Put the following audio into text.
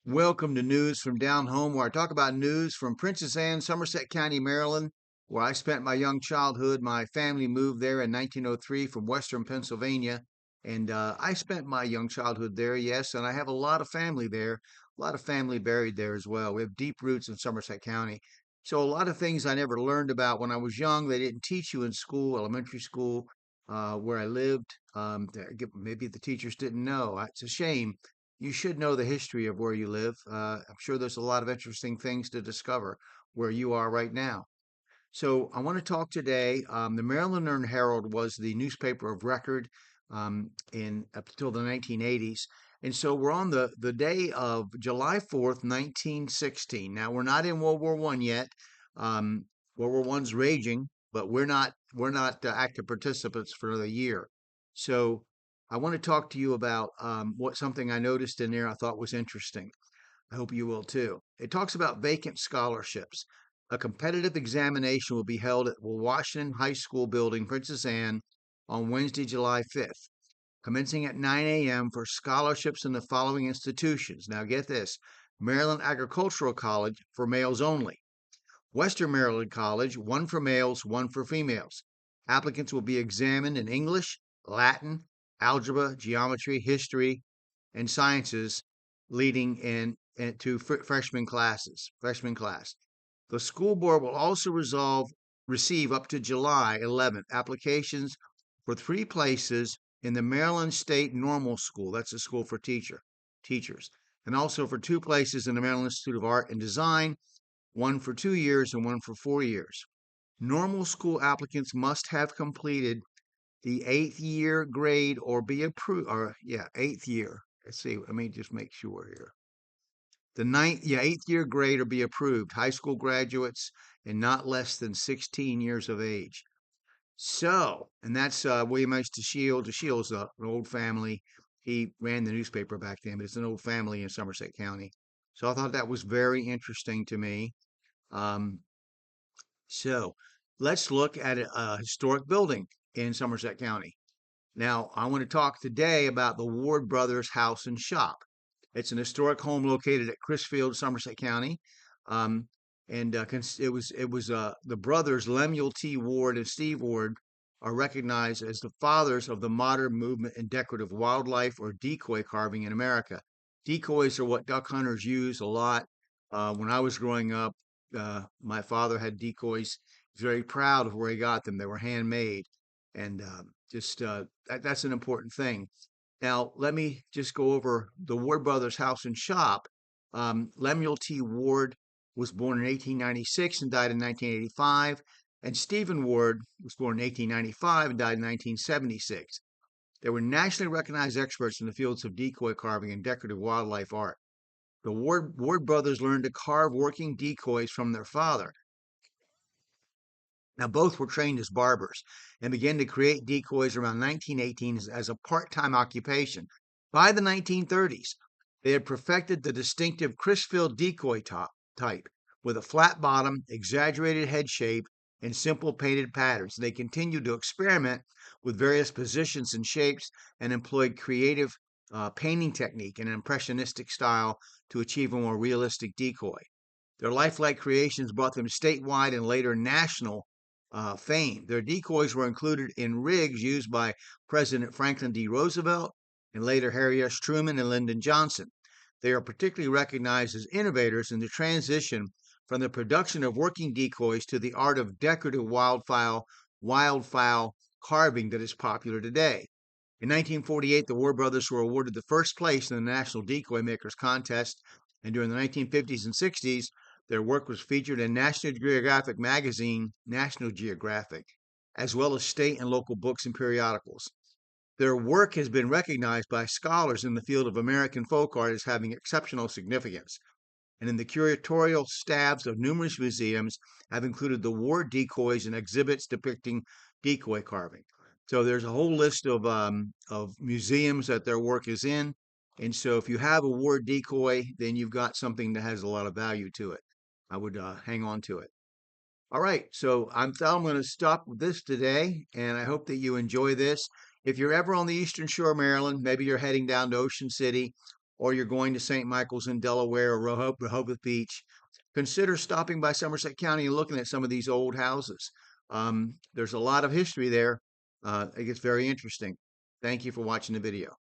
Welcome to News from Down Home, where I talk about news from Princess Anne, Somerset County, Maryland, where I spent my young childhood. My family moved there in 1903 from Western Pennsylvania, and I spent my young childhood there, yes, and I have a lot of family there, a lot of family buried there as well. We have deep roots in Somerset County. So, a lot of things I never learned about when I was young, they didn't teach you in school, elementary school, where I lived. Maybe the teachers didn't know. It's a shame. You should know the history of where you live. I'm sure there's a lot of interesting things to discover where you are right now. So I want to talk today. The Maryland Herald was the newspaper of record in up until the 1980s. And so we're on the day of July 4th, 1916. Now we're not in World War I yet. Um, World War One's raging, but we're not active participants for another year. So I want to talk to you about what something I noticed in there I thought was interesting. I hope you will too. It talks about vacant scholarships. A competitive examination will be held at the Washington High School building, Princess Anne, on Wednesday, July 5th, commencing at 9 a.m. for scholarships in the following institutions. Now, get this: Maryland Agricultural College for males only, Western Maryland College, one for males, one for females. Applicants will be examined in English, Latin, algebra, geometry, history, and sciences, leading into freshman class. The school board will also receive up to July 11th applications for 3 places in the Maryland State Normal School. That's a school for teachers, and also for 2 places in the Maryland Institute of Art and Design, one for 2 years and one for 4 years. Normal school applicants must have completed the eighth year grade or be approved, or yeah, eighth year. Let's see, let me just make sure here. Eighth year grade or be approved, high school graduates and not less than 16 years of age. So, and that's William H. DeShields. DeShields, an old family. He ran the newspaper back then, but it's an old family in Somerset County. So I thought that was very interesting to me. Um, so let's look at a historic building in Somerset County. Now, I want to talk today about the Ward Brothers House and Shop. It's an historic home located at Crisfield, Somerset County. Um, and it was the brothers Lemuel T. Ward and Steve Ward are recognized as the fathers of the modern movement in decorative wildlife or decoy carving in America. Decoys are what duck hunters use a lot. When I was growing up, my father had decoys. He was very proud of where he got them. They were handmade, and that's an important thing. Now, let me just go over the Ward Brothers House and Shop. Lemuel T. Ward was born in 1896 and died in 1985, and Stephen Ward was born in 1895 and died in 1976. They were nationally recognized experts in the fields of decoy carving and decorative wildlife art. The Ward brothers learned to carve working decoys from their father. Now, both were trained as barbers and began to create decoys around 1918 as a part time occupation. By the 1930s, they had perfected the distinctive Crisfield decoy type with a flat bottom, exaggerated head shape, and simple painted patterns. They continued to experiment with various positions and shapes and employed creative painting technique and an impressionistic style to achieve a more realistic decoy. Their lifelike creations brought them statewide and later national fame. Their decoys were included in rigs used by President Franklin D. Roosevelt and later Harry S. Truman and Lyndon Johnson. They are particularly recognized as innovators in the transition from the production of working decoys to the art of decorative wildfowl carving that is popular today. In 1948, the Ward brothers were awarded the first place in the National Decoy Makers Contest, and during the 1950s and 60s, their work was featured in National Geographic magazine, National Geographic, as well as state and local books and periodicals. Their work has been recognized by scholars in the field of American folk art as having exceptional significance, and in the curatorial staffs of numerous museums have included the Ward decoys and exhibits depicting decoy carving. So there's a whole list of museums that their work is in. And so if you have a Ward decoy, then you've got something that has a lot of value to it. I would hang on to it. All right, so I'm going to stop with this today, and I hope that you enjoy this. If you're ever on the Eastern Shore of Maryland, maybe you're heading down to Ocean City, or you're going to St. Michael's in Delaware or Rehoboth Beach, consider stopping by Somerset County and looking at some of these old houses. There's a lot of history there. It gets very interesting. Thank you for watching the video.